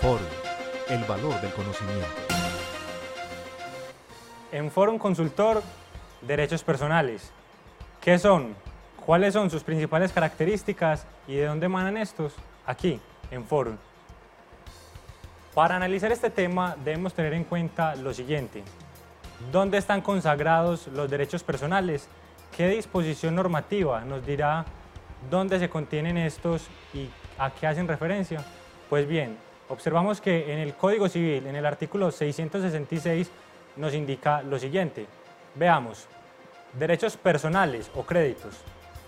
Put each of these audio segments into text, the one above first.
Forum, el valor del conocimiento. En Forum Consultor, derechos personales. ¿Qué son? ¿Cuáles son sus principales características y de dónde emanan estos? Aquí, en Forum. Para analizar este tema debemos tener en cuenta lo siguiente: ¿dónde están consagrados los derechos personales? ¿Qué disposición normativa nos dirá dónde se contienen estos y a qué hacen referencia? Pues bien, observamos que en el Código Civil, en el artículo 666, nos indica lo siguiente. Veamos, derechos personales o créditos.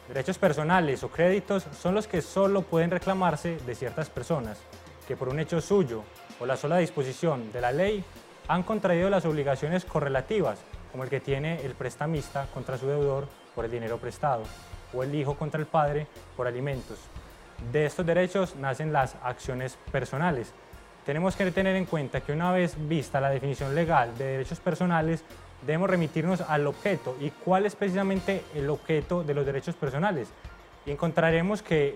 Derechos personales o créditos son los que solo pueden reclamarse de ciertas personas que por un hecho suyo o la sola disposición de la ley han contraído las obligaciones correlativas, como el que tiene el prestamista contra su deudor por el dinero prestado o el hijo contra el padre por alimentos. De estos derechos nacen las acciones personales. Tenemos que tener en cuenta que una vez vista la definición legal de derechos personales, debemos remitirnos al objeto y cuál es precisamente el objeto de los derechos personales. Y encontraremos que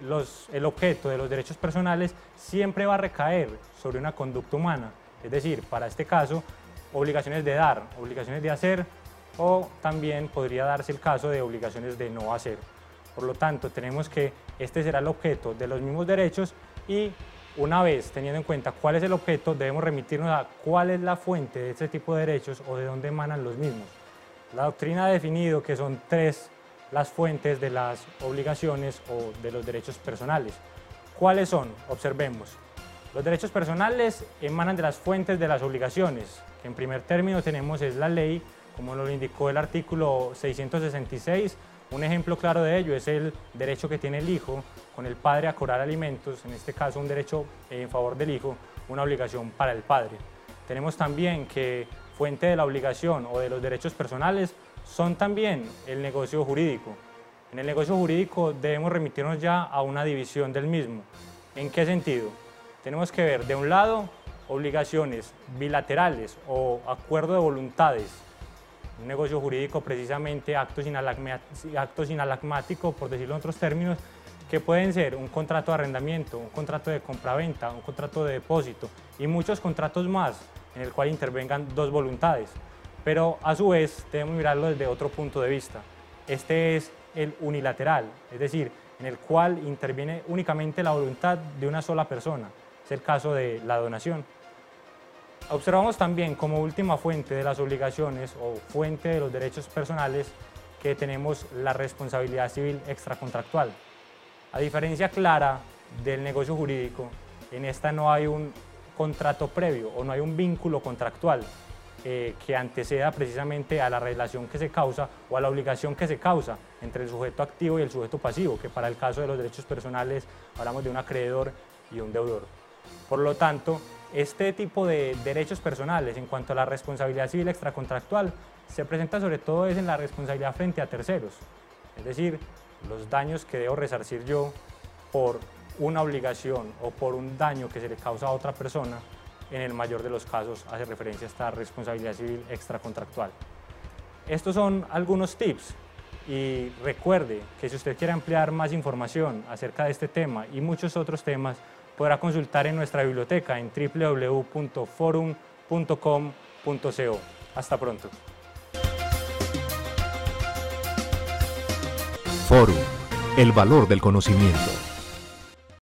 el objeto de los derechos personales siempre va a recaer sobre una conducta humana, es decir, para este caso, obligaciones de dar, obligaciones de hacer, o también podría darse el caso de obligaciones de no hacer. Por lo tanto, tenemos que este será el objeto de los mismos derechos y una vez teniendo en cuenta cuál es el objeto, debemos remitirnos a cuál es la fuente de este tipo de derechos o de dónde emanan los mismos. La doctrina ha definido que son tres las fuentes de las obligaciones o de los derechos personales. ¿Cuáles son? Observemos. Los derechos personales emanan de las fuentes de las obligaciones, que en primer término tenemos es la ley, como lo indicó el artículo 666. Un ejemplo claro de ello es el derecho que tiene el hijo con el padre a cobrar alimentos, en este caso un derecho en favor del hijo, una obligación para el padre. Tenemos también que fuente de la obligación o de los derechos personales son también el negocio jurídico. En el negocio jurídico debemos remitirnos ya a una división del mismo. ¿En qué sentido? Tenemos que ver, de un lado, obligaciones bilaterales o acuerdo de voluntades. Un negocio jurídico, precisamente acto sinalagmático, por decirlo en otros términos, que pueden ser un contrato de arrendamiento, un contrato de compraventa, un contrato de depósito y muchos contratos más en el cual intervengan dos voluntades. Pero a su vez debemos mirarlo desde otro punto de vista. Este es el unilateral, es decir, en el cual interviene únicamente la voluntad de una sola persona. Es el caso de la donación. Observamos también como última fuente de las obligaciones o fuente de los derechos personales que tenemos la responsabilidad civil extracontractual. A diferencia clara del negocio jurídico, en esta no hay un contrato previo o no hay un vínculo contractual que anteceda precisamente a la relación que se causa o a la obligación que se causa entre el sujeto activo y el sujeto pasivo, que para el caso de los derechos personales hablamos de un acreedor y un deudor. Por lo tanto, este tipo de derechos personales en cuanto a la responsabilidad civil extracontractual se presenta sobre todo en la responsabilidad frente a terceros, es decir, los daños que debo resarcir yo por una obligación o por un daño que se le causa a otra persona. En el mayor de los casos hace referencia a esta responsabilidad civil extracontractual. Estos son algunos tips y recuerde que si usted quiere ampliar más información acerca de este tema y muchos otros temas, podrá consultar en nuestra biblioteca en www.forum.com.co. Hasta pronto. Forum, el valor del conocimiento.